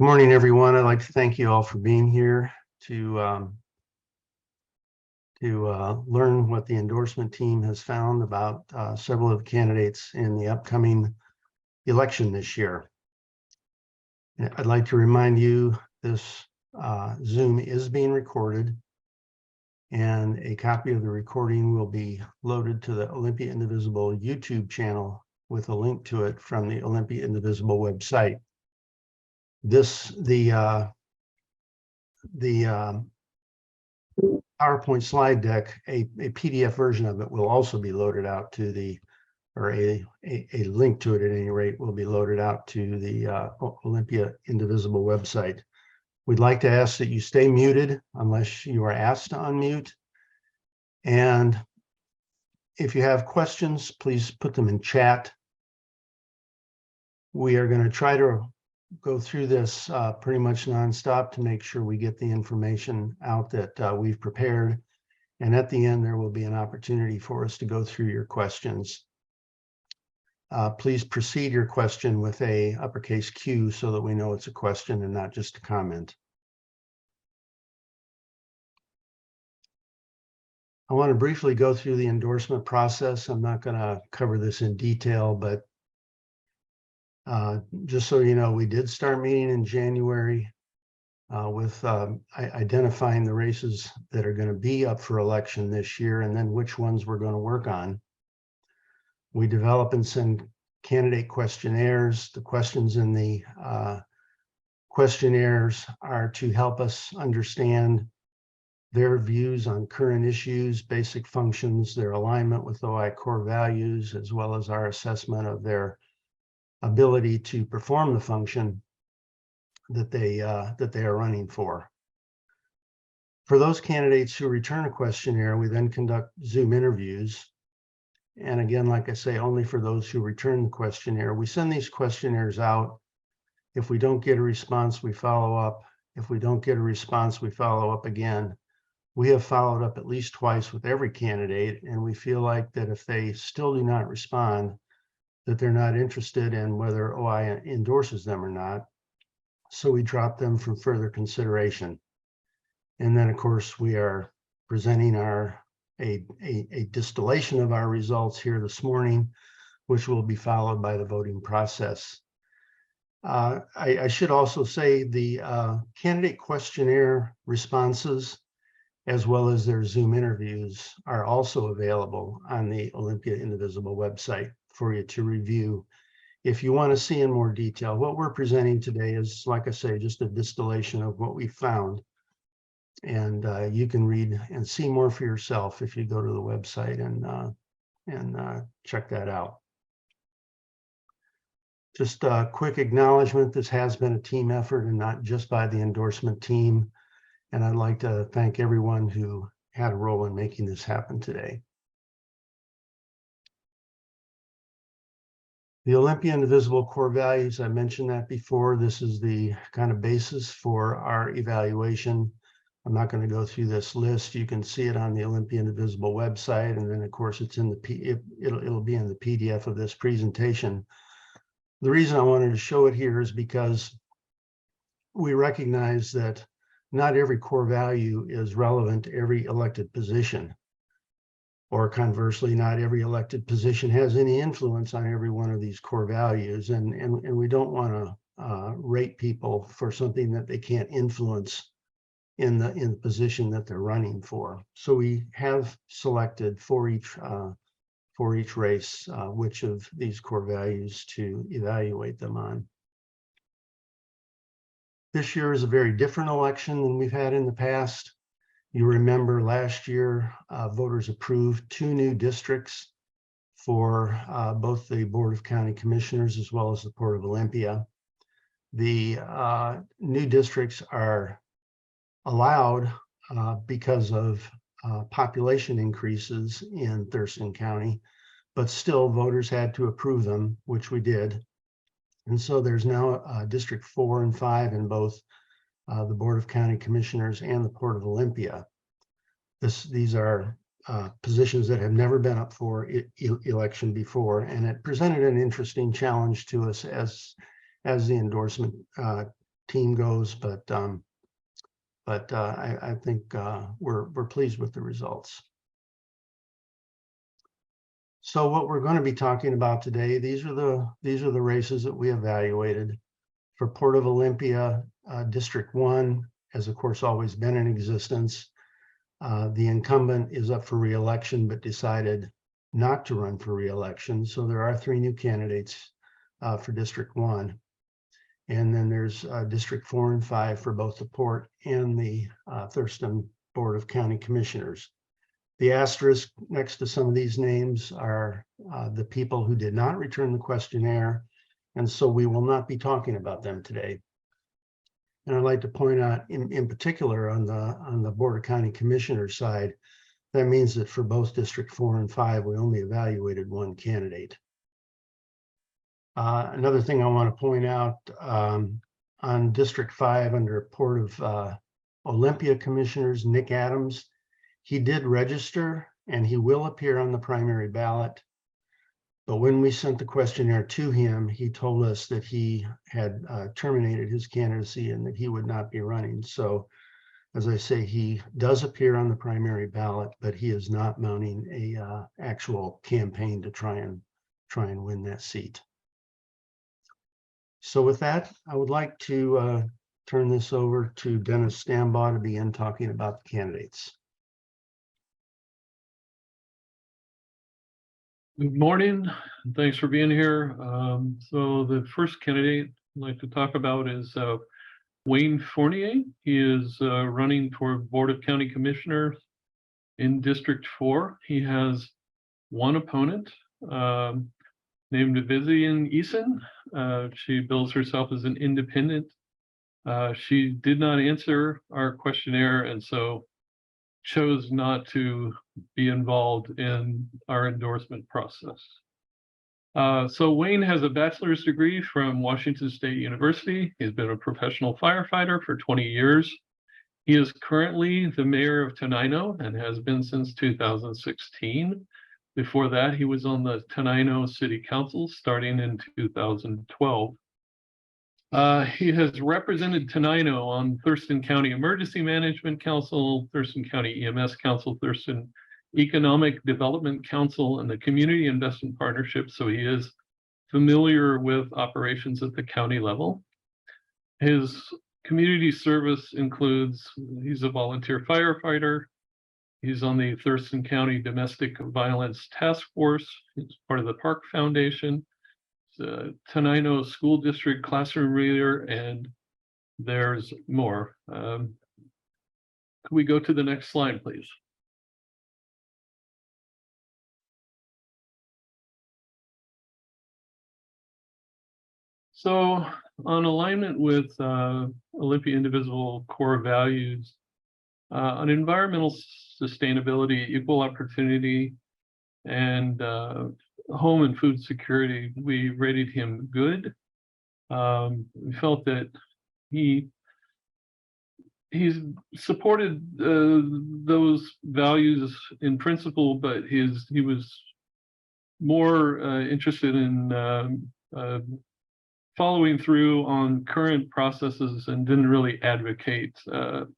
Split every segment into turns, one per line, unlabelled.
Good morning, everyone. I'd like to thank you all for being here to learn what the endorsement team has found about several of the candidates in the upcoming election this year. I'd like to remind you this Zoom is being recorded, and a copy of the recording will be loaded to the Olympia Indivisible YouTube channel with a link to it from the Olympia Indivisible website. The PowerPoint slide deck, a PDF version of it will also be loaded out to the, or a link to it at any rate will be loaded out to the Olympia Indivisible website. We'd like to ask that you stay muted unless you are asked to unmute. And if you have questions, please put them in chat. We are going to try to go through this pretty much nonstop to make sure we get the information out that we've prepared. And at the end, there will be an opportunity for us to go through your questions. Please precede your question with a uppercase Q so that we know it's a question and not just a comment. I want to briefly go through the endorsement process. I'm not going to cover this in detail, but just so you know, we did start meeting in January with identifying the races that are going to be up for election this year and then which ones we're going to work on. We develop and send candidate questionnaires. The questions in the questionnaires are to help us understand their views on current issues, basic functions, their alignment with OI core values, as well as our assessment of their ability to perform the function that they are running for. For those candidates who return a questionnaire, we then conduct Zoom interviews. And again, like I say, only for those who return the questionnaire. We send these questionnaires out. If we don't get a response, we follow up. If we don't get a response, we follow up again. We have followed up at least twice with every candidate, and we feel like that if they still do not respond, that they're not interested in whether OI endorses them or not. So we drop them from further consideration. And then, of course, we are presenting a distillation of our results here this morning, which will be followed by the voting process. I should also say the candidate questionnaire responses, as well as their Zoom interviews, are also available on the Olympia Indivisible website for you to review if you want to see in more detail. What we're presenting today is, like I say, just a distillation of what we found. And you can read and see more for yourself if you go to the website and check that out. Just a quick acknowledgement, this has been a team effort and not just by the endorsement team. And I'd like to thank everyone who had a role in making this happen today. The Olympia Indivisible core values, I mentioned that before. This is the kind of basis for our evaluation. I'm not going to go through this list. You can see it on the Olympia Indivisible website, and then of course it's in the it'll be in the PDF of this presentation. The reason I wanted to show it here is because we recognize that not every core value is relevant to every elected position. Or conversely, not every elected position has any influence on every one of these core values. And we don't want to rate people for something that they can't influence in the position that they're running for. So we have selected for each race which of these core values to evaluate them on. This year is a very different election than we've had in the past. You remember last year, voters approved 2 new districts for both the Board of County Commissioners as well as the Port of Olympia. The new districts are allowed because of population increases in Thurston County, but still voters had to approve them, which we did. And so there's now District 4 and 5 in both the Board of County Commissioners and the Port of Olympia. These are positions that have never been up for election before, and it presented an interesting challenge to us as the endorsement team goes, but I think we're pleased with the results. So what we're going to be talking about today, these are the races that we evaluated. For Port of Olympia, District 1 has of course always been in existence. The incumbent is up for re-election but decided not to run for re-election. So there are 3 new candidates for District 1. And then there's District 4 and 5 for both the Port and the Thurston Board of County Commissioners. The asterisk next to some of these names are the people who did not return the questionnaire, and so we will not be talking about them today. And I'd like to point out in particular on the Board of County Commissioners side, that means that for both District 4 and 5, we only evaluated 1 candidate. Another thing I want to point out on District 5 under Port of Olympia Commissioners, Nick Adams, he did register and he will appear on the primary ballot. But when we sent the questionnaire to him, he told us that he had terminated his candidacy and that he would not be running. So as I say, he does appear on the primary ballot, but he is not mounting a actual campaign to try and win that seat. So with that, I would like to turn this over to Dennis Stambaugh to begin talking about the candidates.
Good morning. Thanks for being here. So the first candidate I'd like to talk about is Wayne Fournier. He is running for Board of County Commissioners in District 4. He has 1 opponent named Vivian Eason. She bills herself as an independent. She did not answer our questionnaire and so chose not to be involved in our endorsement process. So Wayne has a bachelor's degree from Washington State University. He's been a professional firefighter for 20 years. He is currently the mayor of Tenino and has been since 2016. Before that, he was on the Tenino City Council starting in 2012. He has represented Tenino on Thurston County Emergency Management Council, Thurston County EMS Council, Thurston Economic Development Council, and the Community Investment Partnership, so he is familiar with operations at the county level. His community service includes, he's a volunteer firefighter. He's on the Thurston County Domestic Violence Task Force. He's part of the Park Foundation. Tenino School District classroom reader, and there's more. Could we go to the next slide, please? So on alignment with Olympia Indivisible core values, on environmental sustainability, equal opportunity, and home and food security, we rated him good. We felt that he's supported those values in principle, but he was more interested in following through on current processes and didn't really advocate,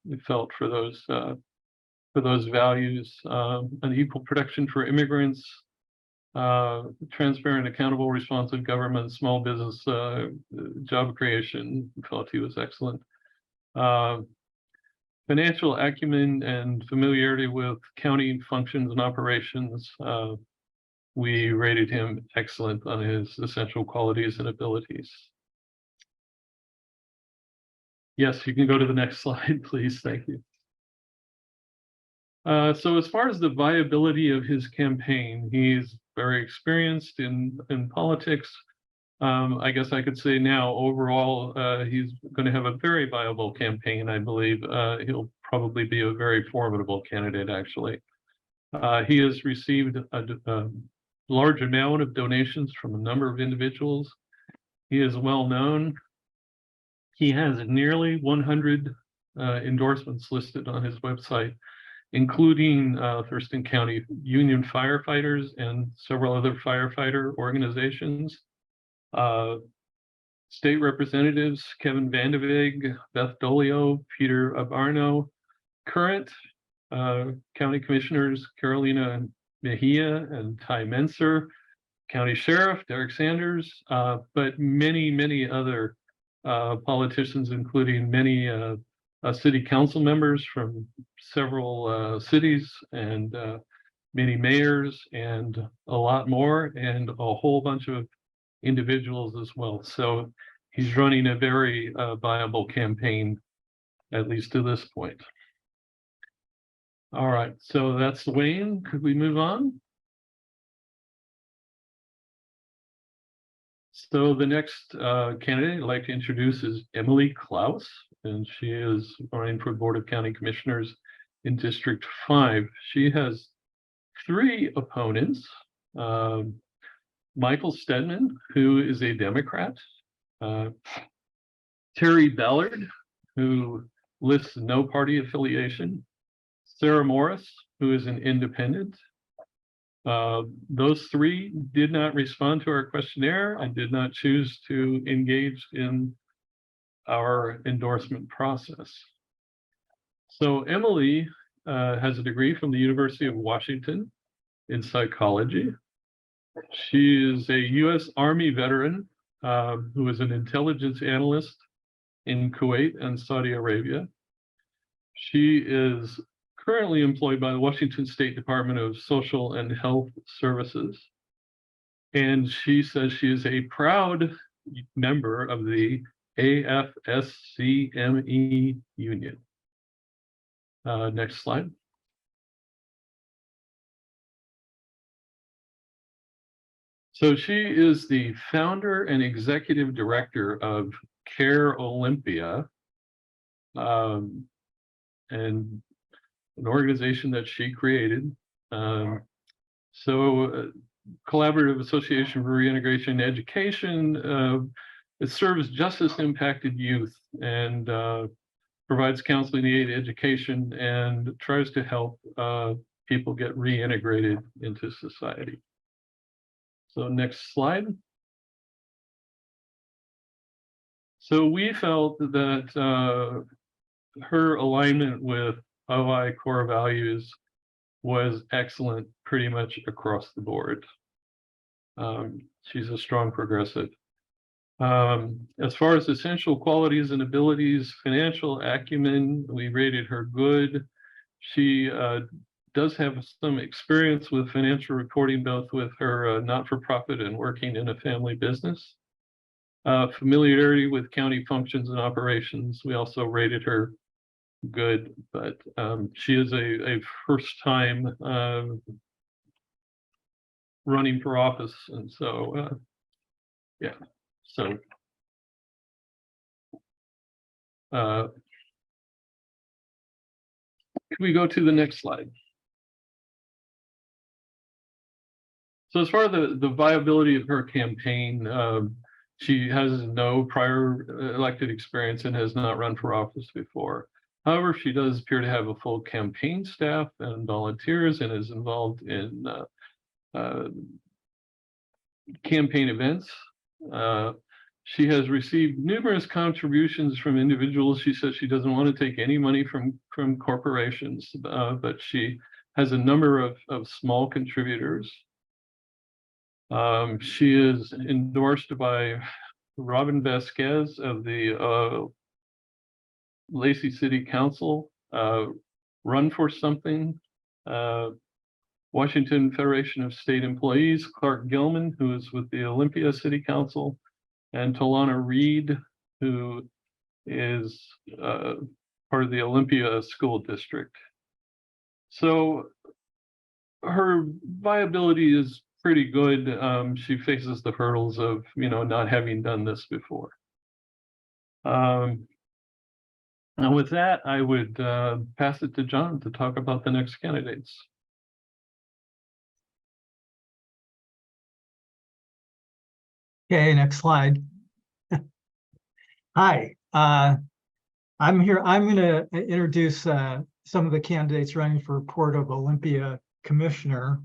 we felt, for those values, an equal protection for immigrants, transparent, accountable, responsive government, small business, job creation. We felt he was excellent. Financial acumen and familiarity with county functions and operations. We rated him excellent on his essential qualities and abilities. Yes, you can go to the next slide, please. Thank you. So as far as the viability of his campaign, he's very experienced in politics. I guess I could say now overall, he's going to have a very viable campaign, I believe. He'll probably be a very formidable candidate, actually. He has received a large amount of donations from a number of individuals. He is well known. He has nearly 100 endorsements listed on his website, including Thurston County Union Firefighters and several other firefighter organizations. State Representatives Kevin Vandevig, Beth Dolio, Peter Abarno. Current County Commissioners Carolina Mejia and Ty Menser. County Sheriff Derek Sanders, but many other politicians, including many city council members from several cities, and many mayors, and a lot more, and a whole bunch of individuals as well. So he's running a very viable campaign, at least to this point. All right, so that's Wayne. Could we move on? So the next candidate I'd like to introduce is Emily Klaus, and she is running for Board of County Commissioners in District 5. She has 3 opponents. Michael Stedman, who is a Democrat. Terry Ballard, who lists no party affiliation. Sarah Morris, who is an independent. Those 3 did not respond to our questionnaire and did not choose to engage in our endorsement process. So Emily has a degree from the University of Washington in psychology. She is a U.S. Army veteran who is an intelligence analyst in Kuwait and Saudi Arabia. She is currently employed by the Washington State Department of Social and Health Services. And she says she is a proud member of the AFSCME union. Next slide. So she is the founder and executive director of Care Olympia, and an organization that she created. Collaborative Association for Reintegration and Education. It serves justice impacted youth and provides counseling, aid, education, and tries to help people get reintegrated into society. So next slide. So we felt that her alignment with OI core values was excellent pretty much across the board. She's a strong progressive. As far as essential qualities and abilities, financial acumen, we rated her good. She does have some experience with financial reporting, both with her not-for-profit and working in a family business. Familiarity with county functions and operations, we also rated her good, but she is a first-time running for office, and so yeah. So can we go to the next slide? So as far as the viability of her campaign, she has no prior elected experience and has not run for office before. However, she does appear to have a full campaign staff and volunteers, and is involved in campaign events. She has received numerous contributions from individuals. She says she doesn't want to take any money from corporations, but she has a number of small contributors. She is endorsed by Robin Vasquez of the Lacey City Council, Run for Something, Washington Federation of State Employees, Clark Gilman, who is with the Olympia City Council, and Talana Reed, who is part of the Olympia School District. So her viability is pretty good. She faces the hurdles of, not having done this before. And with that, I would pass it to John to talk about the next candidates.
Okay, next slide. Hi, I'm here. I'm going to introduce some of the candidates running for Port of Olympia Commissioner.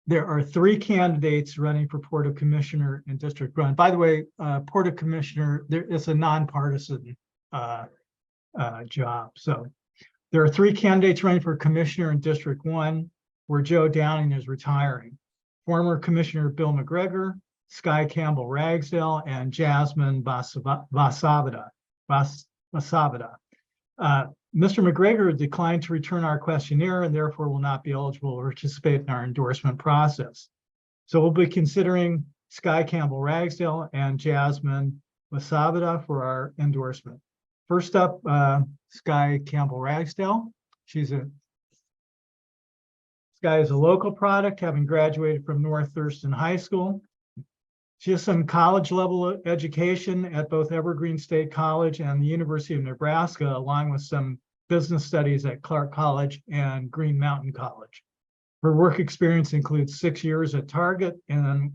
there are 3 candidates running for Port of Commissioner in District 1. By the way, Port of Commissioner, it's a nonpartisan job. So there are 3 candidates running for Commissioner in District 1, where Joe Downing is retiring. Former Commissioner Bill McGregor, Sky Campbell Ragsdale, and Jasmine Vasavada. Mr. McGregor declined to return our questionnaire and therefore will not be eligible to participate in our endorsement process. So we'll be considering Sky Campbell Ragsdale and Jasmine Vasavada for our endorsement. First up, Sky Campbell Ragsdale. Sky is a local product, having graduated from North Thurston High School. She has some college level education at both Evergreen State College and the University of Nebraska, along with some business studies at Clark College and Green Mountain College. Her work experience includes 6 years at Target and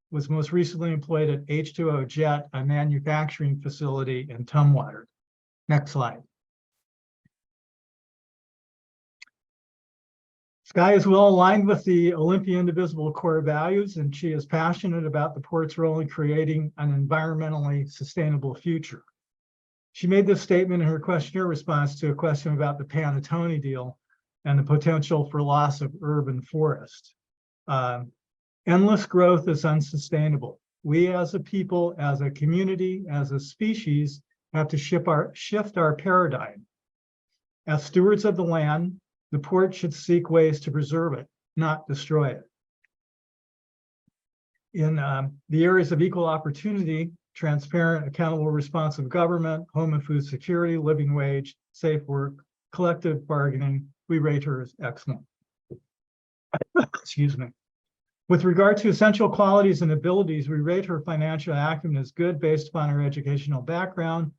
was most recently employed at H2O Jet, a manufacturing facility in Tumwater. Next slide. Sky is well aligned with the Olympia Indivisible core values, and she is passionate about the port's role in creating an environmentally sustainable future. She made this statement in her questionnaire response to a question about the Panattoni deal and the potential for loss of urban forest. Endless growth is unsustainable. We as a people, as a community, as a species, have to shift our paradigm. As stewards of the land, the port should seek ways to preserve it, not destroy it. In the areas of equal opportunity, transparent, accountable, responsive government, home and food security, living wage, safe work, collective bargaining, we rate her as excellent. Excuse me. With regard to essential qualities and abilities, we rate her financial acumen as good based upon her educational background,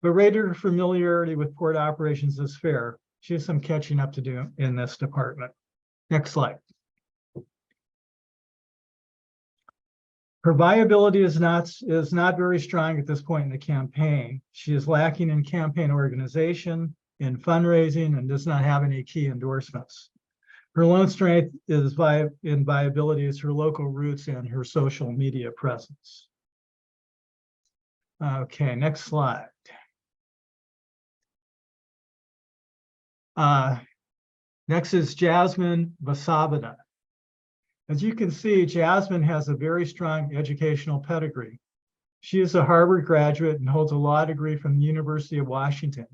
but rated her familiarity with port operations as fair. She has some catching up to do in this department. Next slide. Her viability is not very strong at this point in the campaign. She is lacking in campaign organization, in fundraising, and does not have any key endorsements. Her lone strength is in viability is her local roots and her social media presence. Okay, next slide. Next is Jasmine Vasavada. As you can see, Jasmine has a very strong educational pedigree. She is a Harvard graduate and holds a law degree from the University of Washington.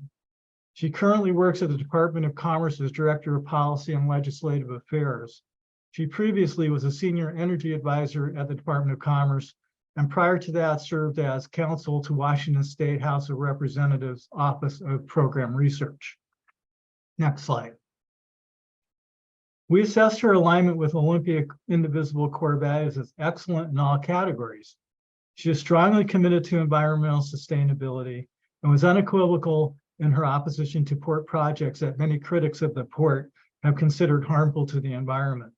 She currently works at the Department of Commerce as Director of Policy and Legislative Affairs. She previously was a senior energy advisor at the Department of Commerce, and prior to that served as counsel to Washington State House of Representatives Office of Program Research. Next slide. We assessed her alignment with Olympia Indivisible core values as excellent in all categories. She is strongly committed to environmental sustainability and was unequivocal in her opposition to port projects that many critics of the port have considered harmful to the environment.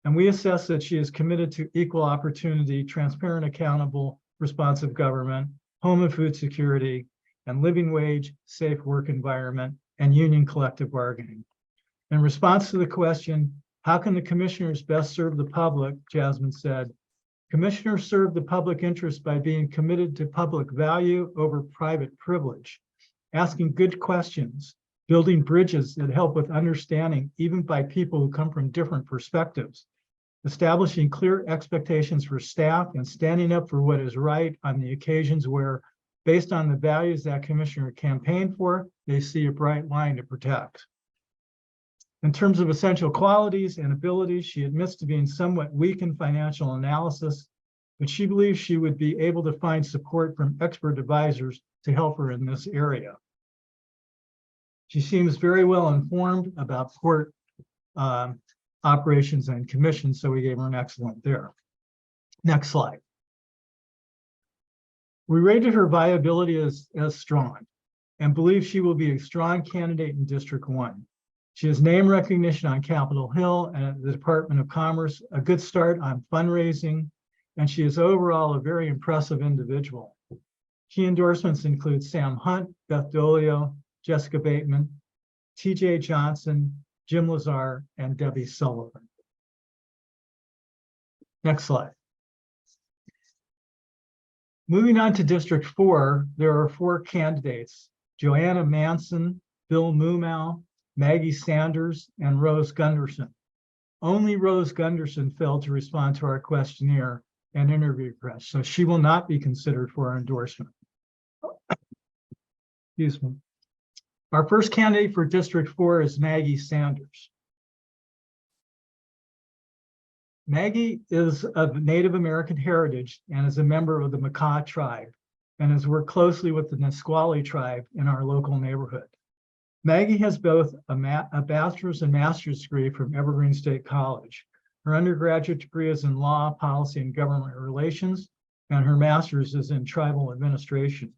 And we assess that she is committed to equal opportunity, transparent, accountable, responsive government, home and food security, and living wage, safe work environment, and union collective bargaining. In response to the question, how can the commissioners best serve the public, Jasmine said, commissioners serve the public interest by being committed to public value over private privilege, asking good questions, building bridges that help with understanding even by people who come from different perspectives, establishing clear expectations for staff and standing up for what is right on the occasions where, based on the values that commissioner campaigned for, they see a bright line to protect. In terms of essential qualities and abilities, she admits to being somewhat weak in financial analysis, but she believes she would be able to find support from expert advisors to help her in this area. She seems very well informed about port operations and commissions, so we gave her an excellent there. Next slide. We rated her viability as strong and believe she will be a strong candidate in District 1. She has name recognition on Capitol Hill and at the Department of Commerce, a good start on fundraising, and she is overall a very impressive individual. Key endorsements include Sam Hunt, Beth Dolio, Jessica Bateman, TJ Johnson, Jim Lazar, and Debbie Sullivan. Next slide. Moving on to District 4, there are 4 candidates: Joanna Manson, Bill Mumau, Maggie Sanders, and Rose Gunderson. Only Rose Gunderson failed to respond to our questionnaire and interview request, so she will not be considered for our endorsement. Excuse me. Our first candidate for District 4 is Maggie Sanders. Maggie is of Native American heritage and is a member of the Makah tribe and has worked closely with the Nisqually tribe in our local neighborhood. Maggie has both a bachelor's and master's degree from Evergreen State College. Her undergraduate degree is in law, policy, and government relations, and her master's is in tribal administration.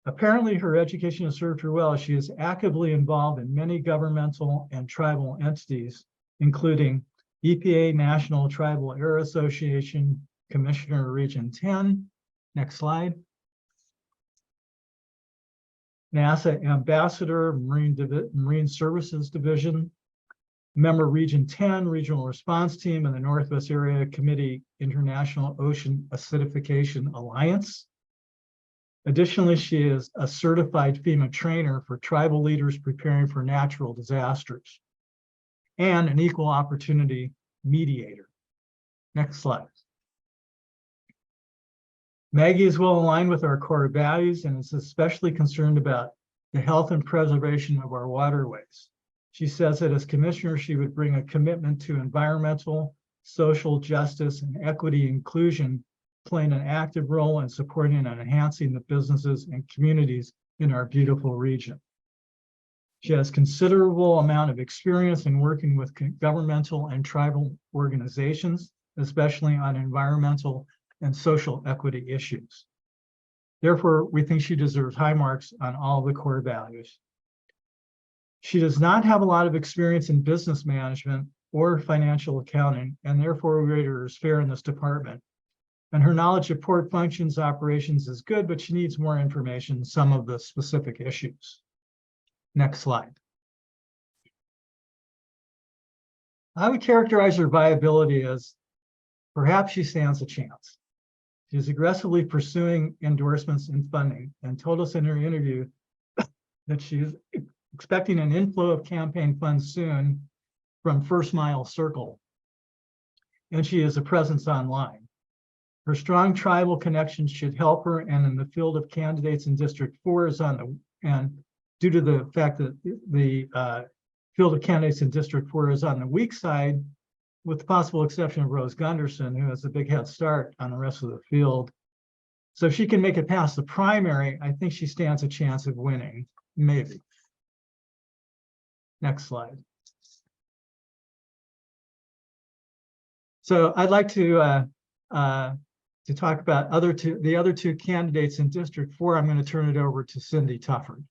Apparently, her education has served her well. She is actively involved in many governmental and tribal entities, including EPA, National Tribal Air Association, Commissioner Region 10. Next slide. NASA Ambassador, Marine Services Division, member Region 10, Regional Response Team, and the Northwest Area Committee, International Ocean Acidification Alliance. Additionally, she is a certified FEMA trainer for tribal leaders preparing for natural disasters and an equal opportunity mediator. Next slide. Maggie is well aligned with our core values and is especially concerned about the health and preservation of our waterways. She says that as commissioner, she would bring a commitment to environmental, social justice, and equity inclusion, playing an active role in supporting and enhancing the businesses and communities in our beautiful region. She has considerable amount of experience in working with governmental and tribal organizations, especially on environmental and social equity issues. Therefore, we think she deserves high marks on all the core values. She does not have a lot of experience in business management or financial accounting, and therefore we rate her as fair in this department. And her knowledge of port functions operations is good, but she needs more information on some of the specific issues. Next slide. I would characterize her viability as perhaps she stands a chance. She's aggressively pursuing endorsements and funding and told us in her interview that she is expecting an inflow of campaign funds soon from First Mile Circle. And she has a presence online. Her strong tribal connections should help her, and in the field of candidates in District 4 is on the, and due to the fact that the field of candidates in District 4 is on the weak side, with the possible exception of Rose Gunderson, who has a big head start on the rest of the field. So if she can make it past the primary, I think she stands a chance of winning, maybe. Next slide. So I'd like to talk about the other two candidates in District 4. I'm going to turn it over to Cindy Tufford.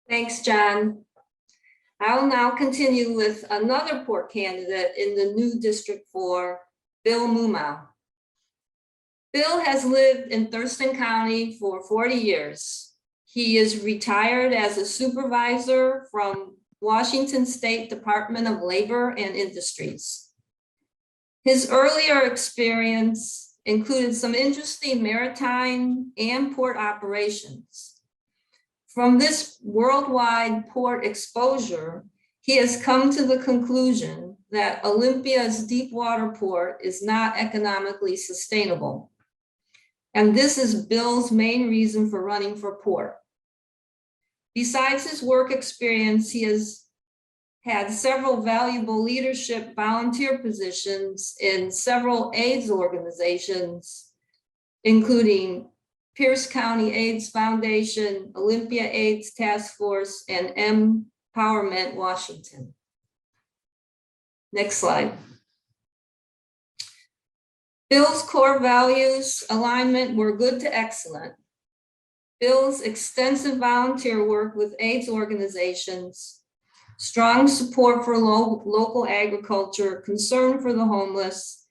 Thanks, John. I will now continue with another port candidate in the new District 4, Bill Mumau. Bill has lived in Thurston County for 40 years. He is retired as a supervisor from Washington State Department of Labor and Industries. His earlier experience included some interesting maritime and port operations. From this worldwide port exposure, he has come to the conclusion that Olympia's deep water port is not economically sustainable. And this is Bill's main reason for running for port. Besides his work experience, he has had several valuable leadership volunteer positions in several AIDS organizations, including Pierce County AIDS Foundation, Olympia AIDS Task Force, and Empowerment Washington. Next slide. Bill's core values alignment were good to excellent. Bill's extensive volunteer work with AIDS organizations, strong support for local agriculture, concern for the homeless,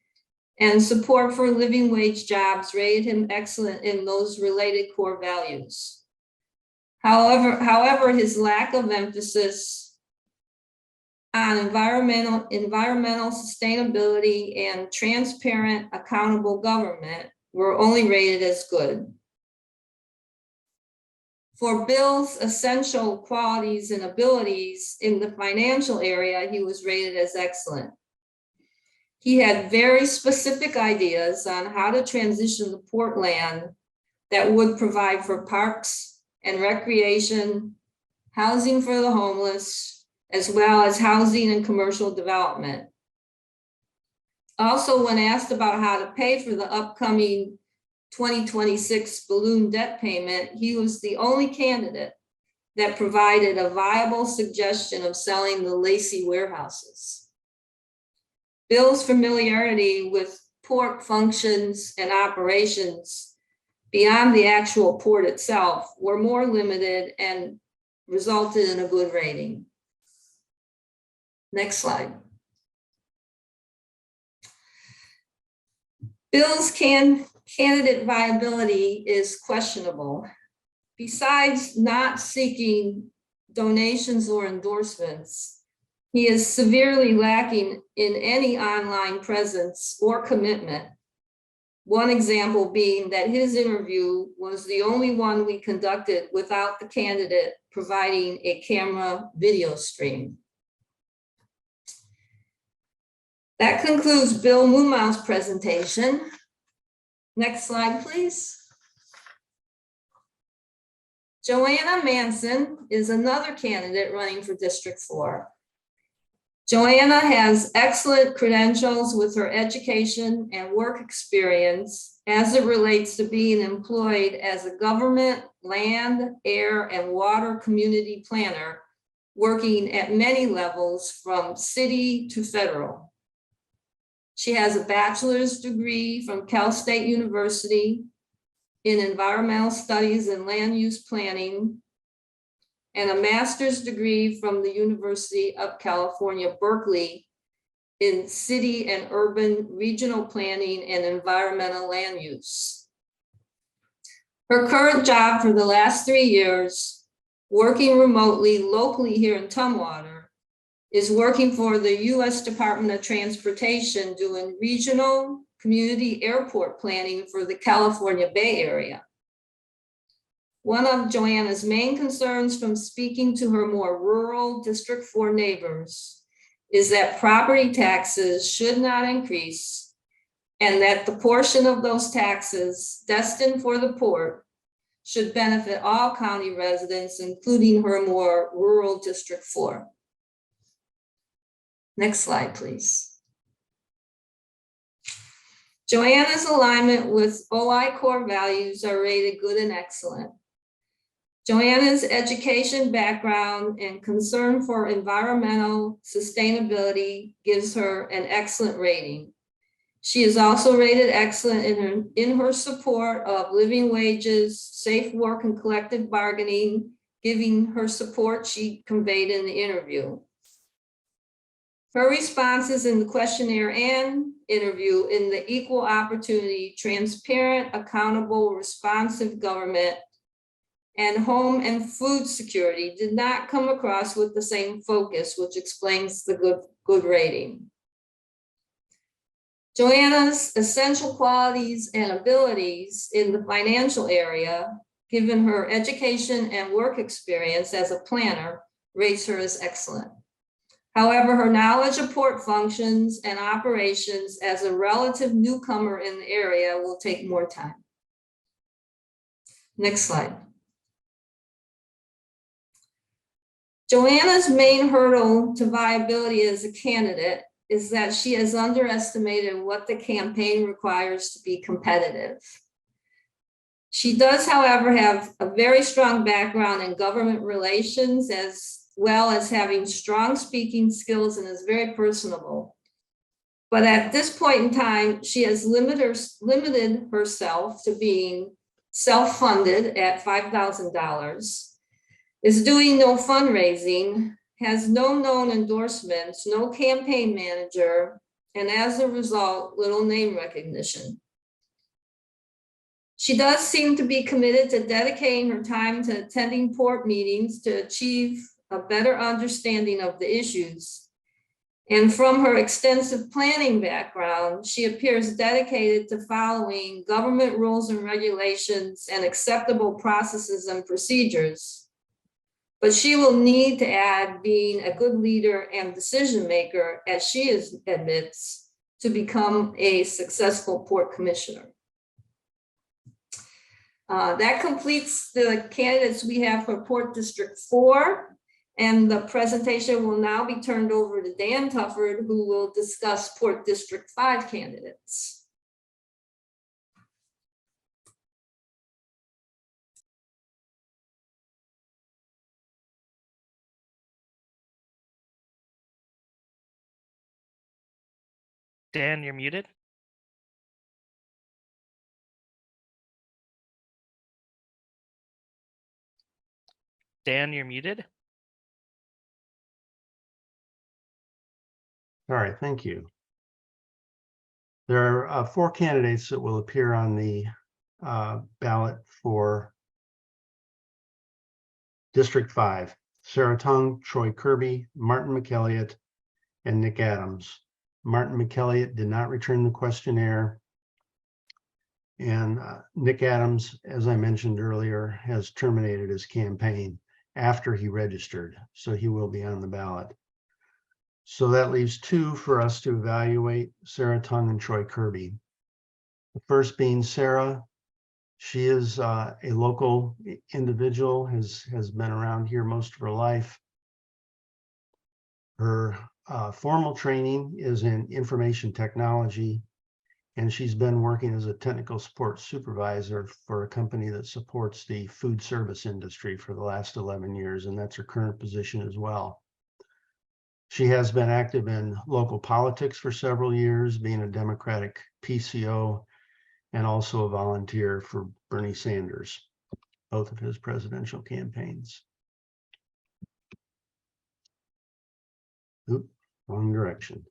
and support for living wage jobs rated him excellent in those related core values. However, his lack of emphasis on environmental sustainability and transparent, accountable government were only rated as good. For Bill's essential qualities and abilities in the financial area, he was rated as excellent. He had very specific ideas on how to transition the port land that would provide for parks and recreation, housing for the homeless, as well as housing and commercial development. Also, when asked about how to pay for the upcoming 2026 balloon debt payment, he was the only candidate that provided a viable suggestion of selling the Lacey warehouses. Bill's familiarity with port functions and operations beyond the actual port itself were more limited and resulted in a good rating. Next slide. Bill's candidate viability is questionable. Besides not seeking donations or endorsements, he is severely lacking in any online presence or commitment. One example being that his interview was the only one we conducted without the candidate providing a camera video stream. That concludes Bill Mumau's presentation. Next slide, please. Joanna Manson is another candidate running for District 4. Joanna has excellent credentials with her education and work experience as it relates to being employed as a government, land, air, and water community planner, working at many levels from city to federal. She has a bachelor's degree from Cal State University in environmental studies and land use planning, and a master's degree from the University of California, Berkeley in city and urban regional planning and environmental land use. Her current job for the last 3 years, working remotely locally here in Tumwater, is working for the U.S. Department of Transportation doing regional community airport planning for the California Bay Area. One of Joanna's main concerns from speaking to her more rural District 4 neighbors is that property taxes should not increase and that the portion of those taxes destined for the port should benefit all county residents, including her more rural District 4. Next slide, please. Joanna's alignment with OI core values are rated good and excellent. Joanna's education background and concern for environmental sustainability gives her an excellent rating. She is also rated excellent in her support of living wages, safe work, and collective bargaining, giving her support she conveyed in the interview. Her responses in the questionnaire and interview in the equal opportunity, transparent, accountable, responsive government, and home and food security did not come across with the same focus, which explains the good rating. Joanna's essential qualities and abilities in the financial area, given her education and work experience as a planner, rates her as excellent. However, her knowledge of port functions and operations as a relative newcomer in the area will take more time. Next slide. Joanna's main hurdle to viability as a candidate is that she has underestimated what the campaign requires to be competitive. She does, however, have a very strong background in government relations, as well as having strong speaking skills, and is very personable. But at this point in time, she has limited herself to being self-funded at $5,000, is doing no fundraising, has no known endorsements, no campaign manager, and as a result, little name recognition. She does seem to be committed to dedicating her time to attending port meetings to achieve a better understanding of the issues And from her extensive planning background, she appears dedicated to following government rules and regulations and acceptable processes and procedures. But she will need to add being a good leader and decision maker, as she admits, to become a successful port commissioner. That completes the candidates we have for Port District 4. And the presentation will now be turned over to Dan Tufford, who will discuss Port District 5 candidates.
Dan, you're muted. Dan, you're muted.
All right, thank you. There are 4 candidates that will appear on the ballot for District 5. Sarah Tung, Troy Kirby, Martin McElliott, and Nick Adams. Martin McElliott did not return the questionnaire. And Nick Adams, as I mentioned earlier, has terminated his campaign after he registered, so he will be on the ballot. So that leaves 2 for us to evaluate, Sarah Tung and Troy Kirby. The first being Sarah. She is a local individual, has been around here most of her life. Her formal training is in information technology, and she's been working as a technical support supervisor for a company that supports the food service industry for the last 11 years, and that's her current position as well. She has been active in local politics for several years, being a Democratic PCO and also a volunteer for Bernie Sanders, both of his presidential campaigns. Oop, wrong direction.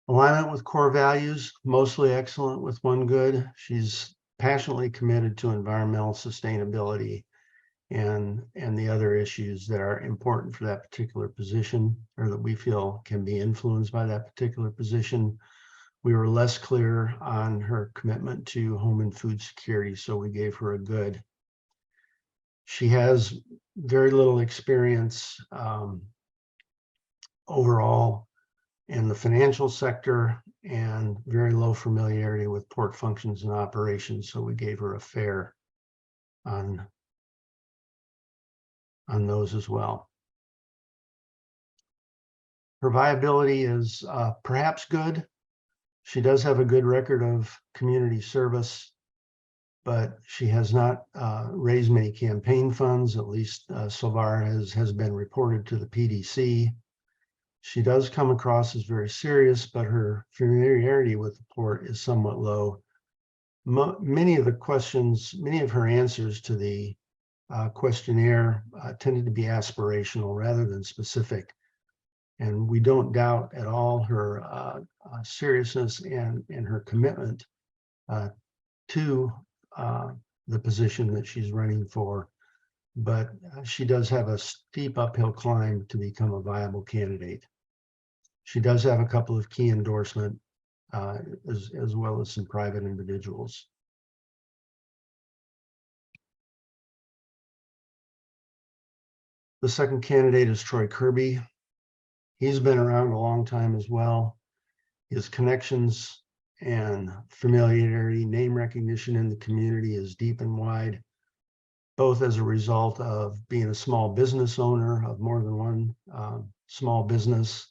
Alignment with core values, mostly excellent with 1 good. She's passionately committed to environmental sustainability and the other issues that are important for that particular position, or that we feel can be influenced by that particular position. We were less clear on her commitment to home and food security, so we gave her a good. She has very little experience overall in the financial sector and very low familiarity with port functions and operations, so we gave her a fair on those as well. Her viability is perhaps good. She does have a good record of community service, but she has not raised many campaign funds, at least so far has been reported to the PDC. She does come across as very serious, but her familiarity with the port is somewhat low. Many of her answers to the questionnaire tended to be aspirational rather than specific. And we don't doubt at all her seriousness and her commitment to the position that she's running for. But she does have a steep uphill climb to become a viable candidate. She does have a couple of key endorsements as well as some private individuals. The second candidate is Troy Kirby. He's been around a long time as well. His connections and familiarity, name recognition in the community is deep and wide, both as a result of being a small business owner of more than 1 small business.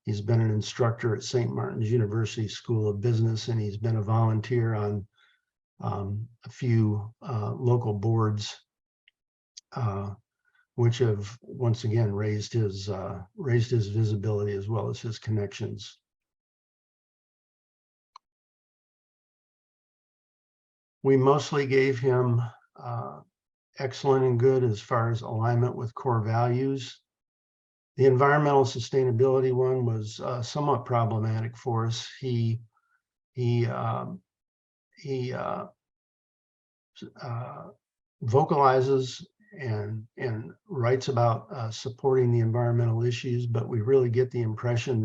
He's been an instructor at St. Martin's University School of Business, and he's been a volunteer on a few local boards, which have once again raised his visibility as well as his connections. We mostly gave him excellent and good as far as alignment with core values. The environmental sustainability one was somewhat problematic for us. He vocalizes and writes about supporting the environmental issues, but we really get the impression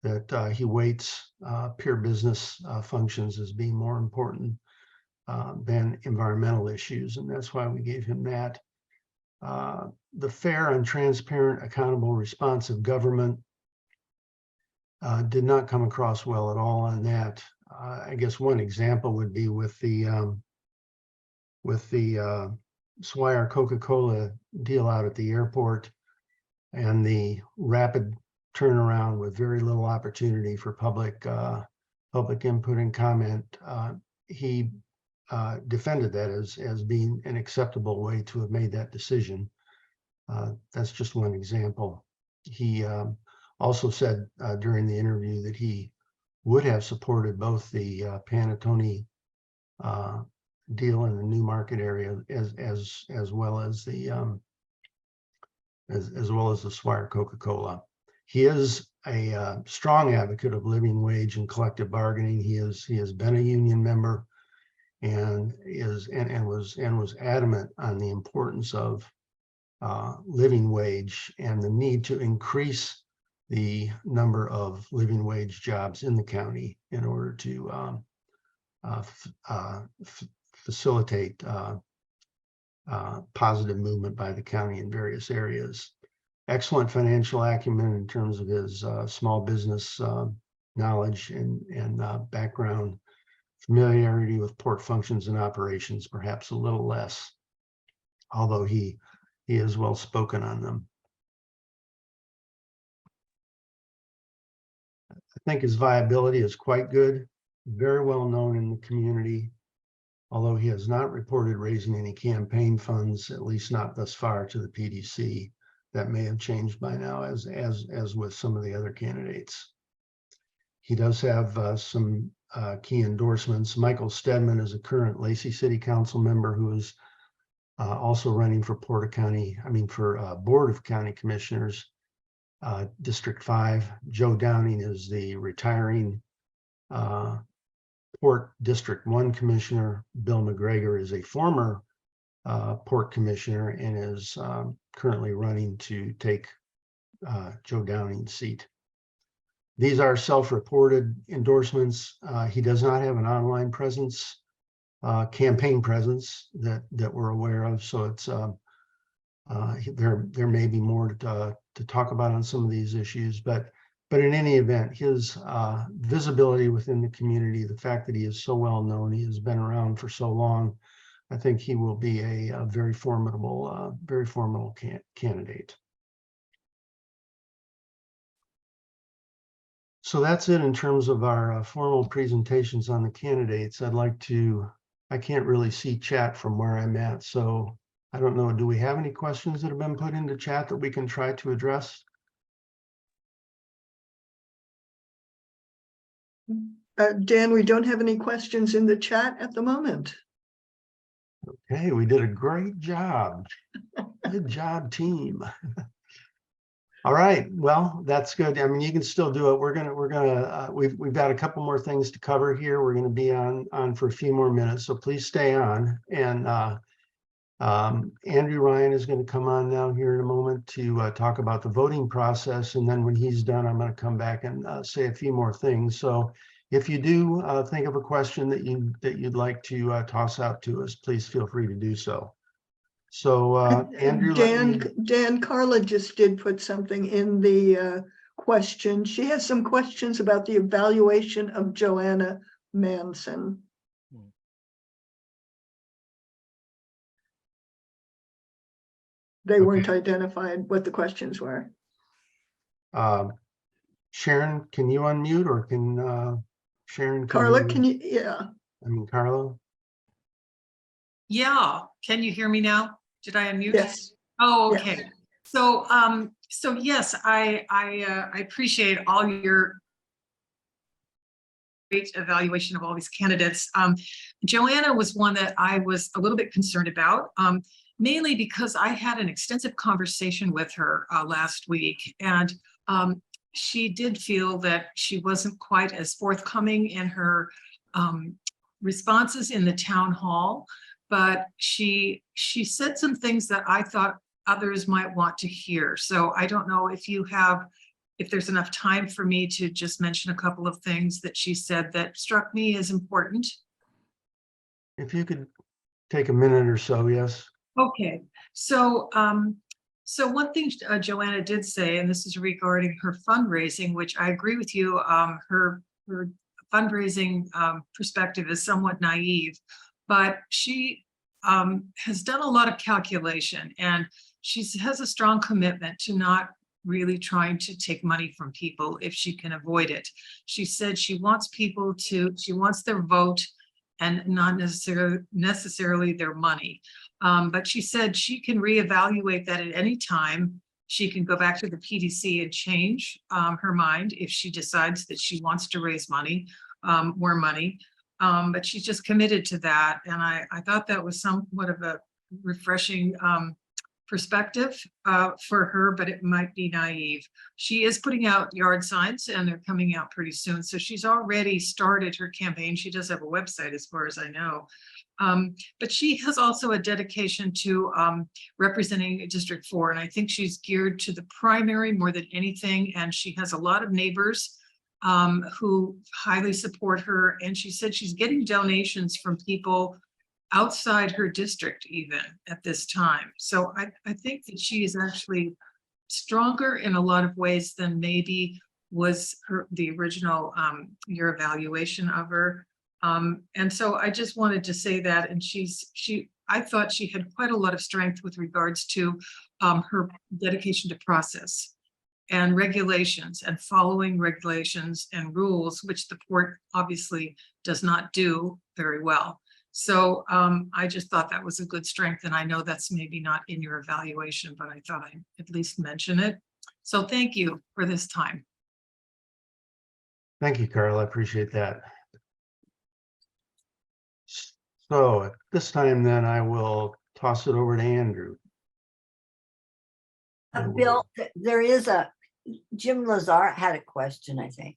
that he weights peer business functions as being more important than environmental issues, and that's why we gave him that. The fair and transparent, accountable, responsive government did not come across well at all on that. I guess one example would be with the Swire Coca-Cola deal out at the airport and the rapid turnaround with very little opportunity for public input and comment. He defended that as being an acceptable way to have made that decision. That's just one example. He also said during the interview that he would have supported both the Panattoni deal in the New Market area as well as the Swire Coca-Cola. He is a strong advocate of living wage and collective bargaining. He has been a union member and was adamant on the importance of living wage and the need to increase the number of living wage jobs in the county in order to facilitate positive movement by the county in various areas. Excellent financial acumen in terms of his small business knowledge and background. Familiarity with port functions and operations, perhaps a little less, although he is well spoken on them. I think his viability is quite good, very well known in the community, although he has not reported raising any campaign funds, at least not thus far, to the PDC. That may have changed by now, as with some of the other candidates. He does have some key endorsements. Michael Stedman is a current Lacey City Council member who is also running for Board of County Commissioners, District 5. Joe Downing is the retiring Port District 1 Commissioner. Bill McGregor is a former Port Commissioner and is currently running to take Joe Downing's seat. These are self-reported endorsements. He does not have an online presence, campaign presence that we're aware of. So it's there may be more to talk about on some of these issues, but in any event, his visibility within the community, the fact that he is so well known, he has been around for so long, I think he will be a very formidable candidate. So that's it in terms of our formal presentations on the candidates. I can't really see chat from where I'm at, so I don't know, do we have any questions that have been put into chat that we can try to address?
Dan, we don't have any questions in the chat at the moment.
Okay, we did a great job. Good job, team. All right, well, that's good. I mean, you can still do it. We've got a couple more things to cover here. We're gonna be on for a few more minutes, so please stay on. And Andrew Ryan is going to come on now here in a moment to talk about the voting process, and then when he's done, I'm going to come back and say a few more things. So if you do think of a question that you'd like to toss out to us, please feel free to do so. So Andrew,
Dan, Carla just did put something in the question. She has some questions about the evaluation of Joanna Manson. They weren't identified what the questions were.
Sharon, can you unmute, or can Sharon?
Carla, can you? Yeah.
I mean, Carla.
Yeah. Can you hear me now? Did I unmute?
Yes.
Oh, okay.
Yes.
So yes, I appreciate all your great evaluation of all these candidates. Joanna was one that I was a little bit concerned about, mainly because I had an extensive conversation with her last week, and she did feel that she wasn't quite as forthcoming in her responses in the town hall. but she said some things that I thought others might want to hear. So I don't know if there's enough time for me to just mention a couple of things that she said that struck me as important.
If you could take a minute or so, yes.
Okay, so one thing Joanna did say, and this is regarding her fundraising, which I agree with you, her fundraising perspective is somewhat naive, but she has done a lot of calculation, and she has a strong commitment to not really trying to take money from people if she can avoid it. She said she wants their vote and not necessarily their money. But she said she can reevaluate that at any time. She can go back to the PDC and change her mind if she decides that she wants to raise money, more money. But she's just committed to that. And I thought that was somewhat of a refreshing perspective for her, but it might be naive. She is putting out yard signs and they're coming out pretty soon. So she's already started her campaign. She does have a website as far as I know. But she has also a dedication to representing District 4. And I think she's geared to the primary more than anything. And she has a lot of neighbors who highly support her. And she said she's getting donations from people outside her district even at this time. So I think that she is actually stronger in a lot of ways than maybe was the original your evaluation of her. And so I just wanted to say that, and I thought she had quite a lot of strength with regards to her dedication to process and regulations and following regulations and rules, which the port obviously does not do very well. So I just thought that was a good strength. And I know that's maybe not in your evaluation, but I thought I'd at least mention it. So thank you for this time.
Thank you, Carl. I appreciate that. So at this time, then I will toss it over to Andrew.
Bill, there is Jim Lazar had a question, I think.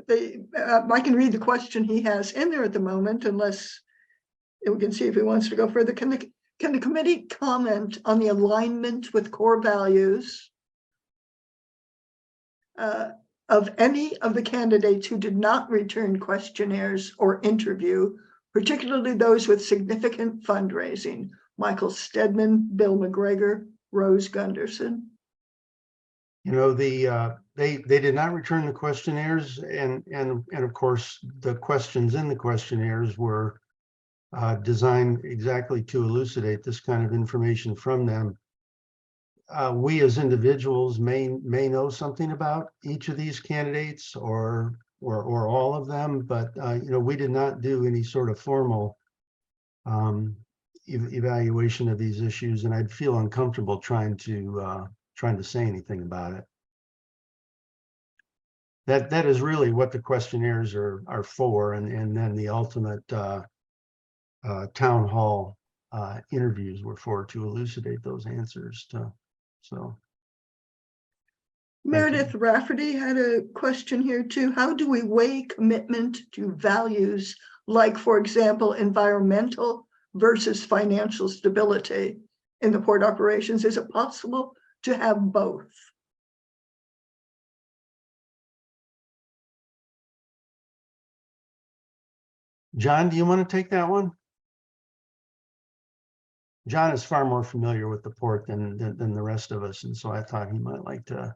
I can read the question he has in there at the moment, unless we can see if he wants to go further. Can the committee comment on the alignment with core values of any of the candidates who did not return questionnaires or interview, particularly those with significant fundraising? Michael Stedman, Bill McGregor, Rose Gunderson.
You know, they did not return the questionnaires, and of course the questions in the questionnaires were designed exactly to elucidate this kind of information from them. We as individuals may know something about each of these candidates or all of them, but you know, we did not do any sort of formal evaluation of these issues, and I'd feel uncomfortable trying to say anything about it. That is really what the questionnaires are for, and then the ultimate town hall interviews were for, to elucidate those answers. So
Meredith Rafferty had a question here too. How do we weigh commitment to values like, for example, environmental versus financial stability in the port operations? Is it possible to have both?
John, do you want to take that one? John is far more familiar with the port than the rest of us, and so I thought he might like to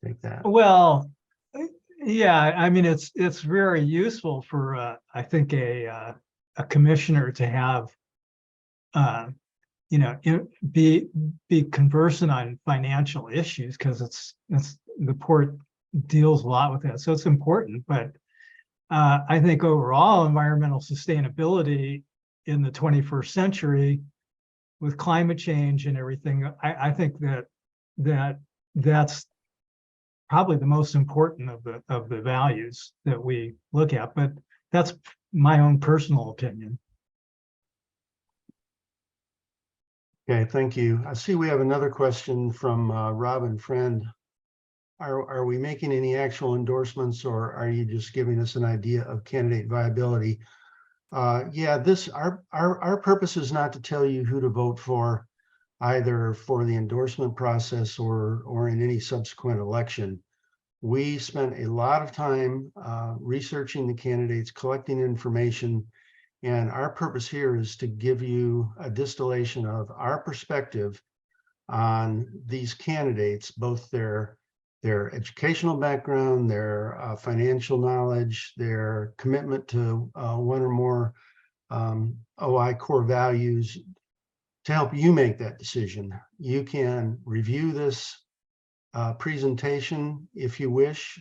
take that.
Well, yeah, I mean, it's very useful for I think a commissioner to have you know, be conversant on financial issues, because it's the port deals a lot with that, so it's important. But I think overall environmental sustainability in the 21st century with climate change and everything, I think that's probably the most important of the values that we look at, but that's my own personal opinion.
Okay, thank you. I see we have another question from Robin Friend. Are we making any actual endorsements, or are you just giving us an idea of candidate viability? Yeah, our purpose is not to tell you who to vote for, either for the endorsement process or in any subsequent election. We spent a lot of time researching the candidates, collecting information, and our purpose here is to give you a distillation of our perspective on these candidates, both their educational background, their financial knowledge, their commitment to one or more OI core values, to help you make that decision. You can review this presentation if you wish,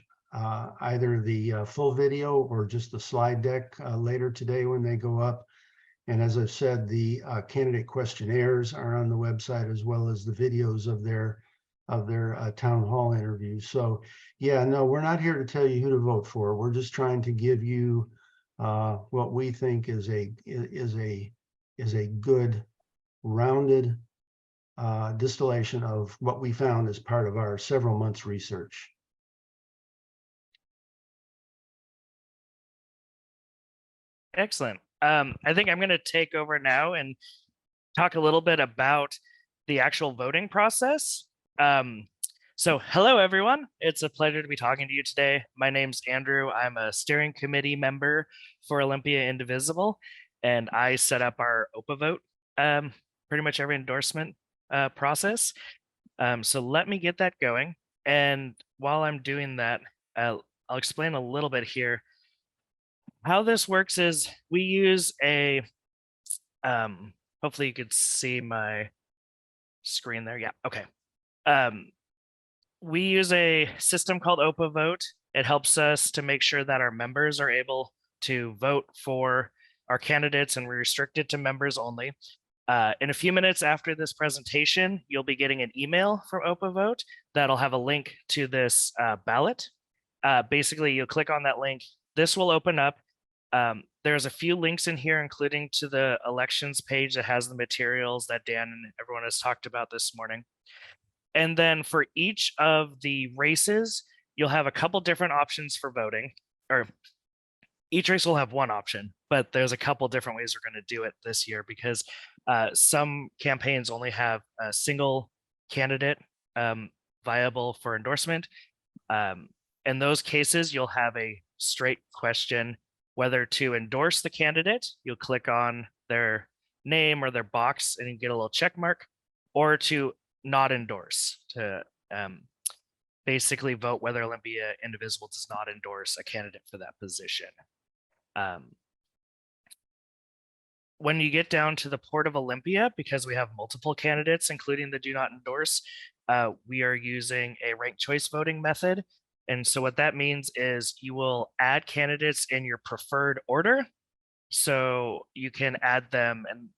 either the full video or just the slide deck later today when they go up. And as I've said, the candidate questionnaires are on the website, as well as the videos of their town hall interviews. So yeah, no, we're not here to tell you who to vote for. We're just trying to give you what we think is a good rounded distillation of what we found as part of our several months research.
Excellent. I think I'm going to take over now and talk a little bit about the actual voting process. So hello, everyone. It's a pleasure to be talking to you today. My name's Andrew. I'm a steering committee member for Olympia Indivisible, and I set up our OPA vote, pretty much every endorsement process. So let me get that going. And while I'm doing that, I'll explain a little bit here. How this works is we use a, hopefully you could see my screen there. Yeah, okay. We use a system called OPA Vote. It helps us to make sure that our members are able to vote for our candidates, and we restrict it to members only. In a few minutes after this presentation, you'll be getting an email from OPA Vote that'll have a link to this ballot. Basically, you'll click on that link. This will open up. There's a few links in here, including to the elections page that has the materials that Dan and everyone has talked about this morning. And then for each of the races, you'll have a couple different options for voting, or each race will have one option, but there's a couple different ways we're going to do it this year, because some campaigns only have a single candidate viable for endorsement. In those cases, you'll have a straight question whether to endorse the candidate. You'll click on their name or their box and you get a little check mark, or to not endorse, to basically vote whether Olympia Indivisible does not endorse a candidate for that position. When you get down to the Port of Olympia, because we have multiple candidates, including the do not endorse, we are using a ranked choice voting method. And so what that means is you will add candidates in your preferred order. So you can add them, and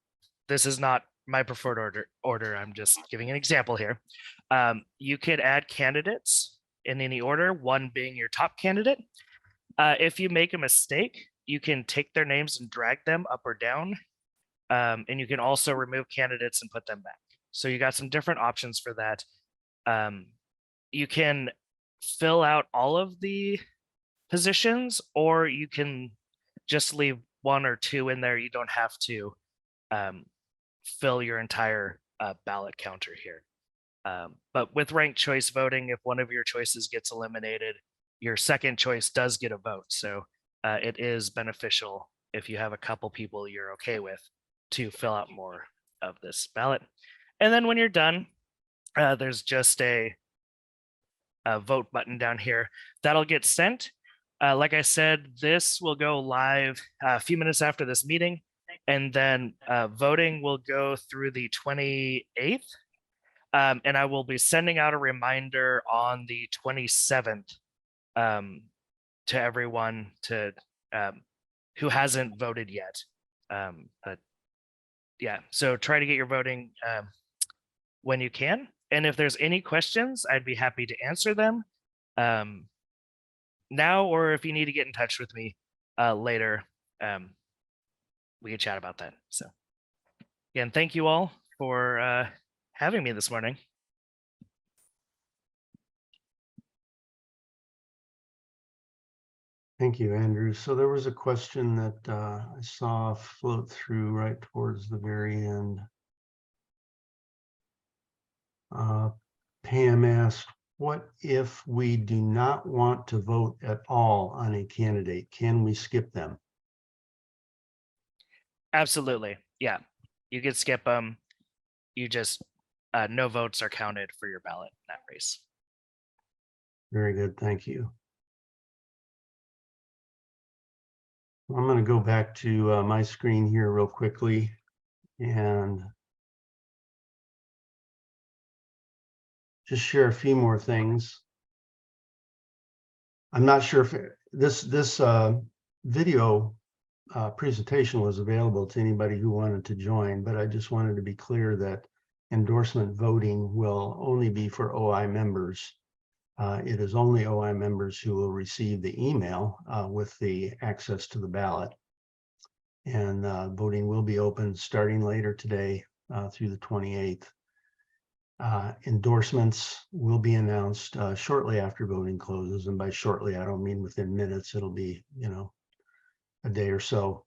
this is not my preferred order. I'm just giving an example here. You could add candidates in any order, one being your top candidate. If you make a mistake, you can take their names and drag them up or down. And you can also remove candidates and put them back. So you got some different options for that. You can fill out all of the positions, or you can just leave one or two in there. You don't have to fill your entire ballot counter here. But with ranked choice voting, if one of your choices gets eliminated, your second choice does get a vote. So it is beneficial if you have a couple people you're okay with to fill out more of this ballot. And then when you're done, there's just a vote button down here that'll get sent. Like I said, this will go live a few minutes after this meeting, and then voting will go through the 28th. And I will be sending out a reminder on the 27th to everyone to who hasn't voted yet. But yeah, so try to get your voting when you can. And if there's any questions, I'd be happy to answer them now, or if you need to get in touch with me later, we can chat about that. So again, thank you all for having me this morning.
Thank you, Andrew. So there was a question that I saw float through right towards the very end. Pam asked, what if we do not want to vote at all on a candidate? Can we skip them?
Absolutely. Yeah. You could skip them. You just, no votes are counted for your ballot in that race.
Very good, thank you. I'm going to go back to my screen here real quickly and just share a few more things. I'm not sure if this video presentation was available to anybody who wanted to join, but I just wanted to be clear that endorsement voting will only be for OI members. It is only OI members who will receive the email with the access to the ballot. And voting will be open starting later today through the 28th. Endorsements will be announced shortly after voting closes. And by shortly, I don't mean within minutes. It'll be, a day or so.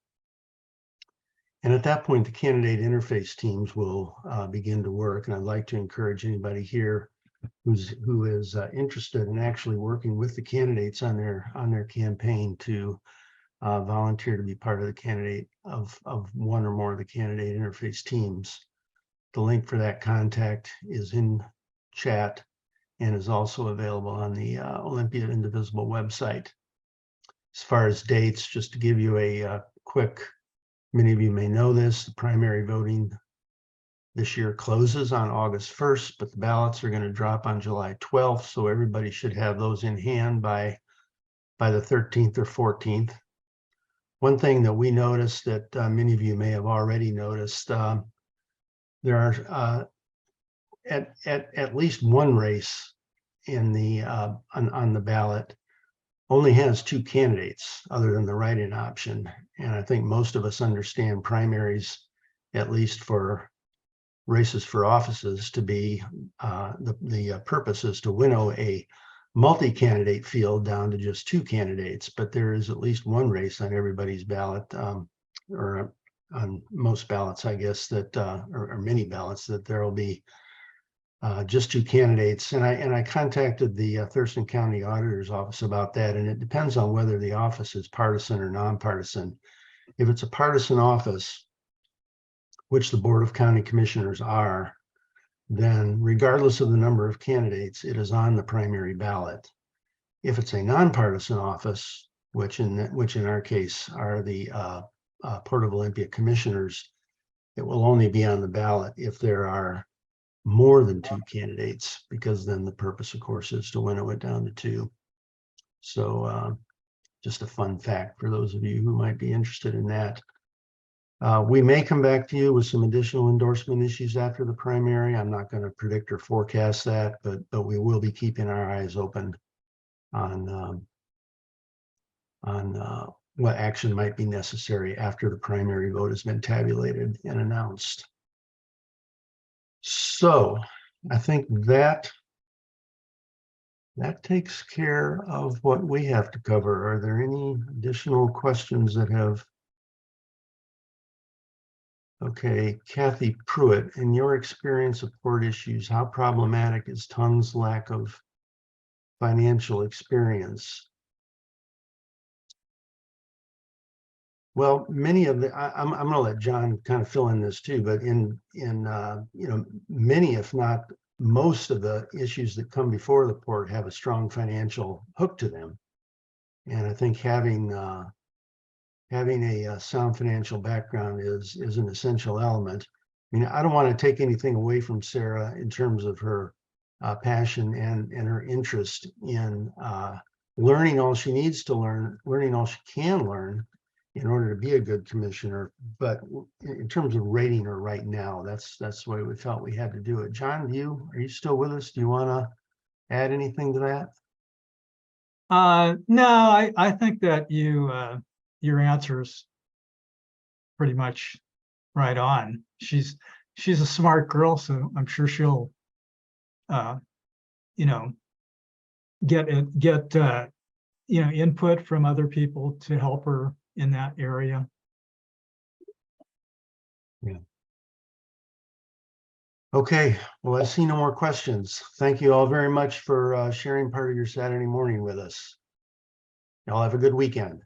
And at that point, the candidate interface teams will begin to work. And I'd like to encourage anybody here who is interested in actually working with the candidates on their campaign to volunteer to be part of the candidate of one or more of the candidate interface teams. The link for that contact is in chat and is also available on the Olympia Indivisible website. As far as dates, just to give you a quick, many of you may know this, the primary voting this year closes on August 1st, but the ballots are going to drop on July 12th. So everybody should have those in hand by the 13th or 14th. One thing that we noticed that many of you may have already noticed, there are at least one race in the on the ballot only has two candidates other than the write-in option. And I think most of us understand primaries, at least for races for offices, to be the purpose is to winnow a multi-candidate field down to just two candidates, but there is at least one race on everybody's ballot, or on most ballots, I guess, that or many ballots, that there will be just two candidates. And I contacted the Thurston County Auditor's Office about that, and it depends on whether the office is partisan or nonpartisan. If it's a partisan office, which the Board of County Commissioners are, then regardless of the number of candidates, it is on the primary ballot. If it's a nonpartisan office, which in our case are the Port of Olympia Commissioners, it will only be on the ballot if there are more than two candidates, because then the purpose, of course, is to winnow it down to two. So just a fun fact for those of you who might be interested in that. We may come back to you with some additional endorsement issues after the primary. I'm not going to predict or forecast that, but we will be keeping our eyes open on what action might be necessary after the primary vote has been tabulated and announced. So I think that takes care of what we have to cover. Are there any additional questions that have? Okay, Kathy Pruitt, in your experience of port issues, how problematic is Tung's lack of financial experience? Well, many of the, I'm going to let John kind of fill in this too, but in many, if not most of the issues that come before the port have a strong financial hook to them. And I think having a sound financial background is an essential element. I mean, I don't want to take anything away from Sarah in terms of her passion and her interest in learning all she needs to learn, learning all she can learn in order to be a good commissioner. But in terms of rating her right now, that's the way we felt we had to do it. John, are you still with us? Do you want to add anything to that?
No, I think that your answer's pretty much right on. She's she's a smart girl, so I'm sure she'll, you know, get input from other people to help her in that area.
Okay, well, I see no more questions. Thank you all very much for sharing part of your Saturday morning with us. Y'all have a good weekend.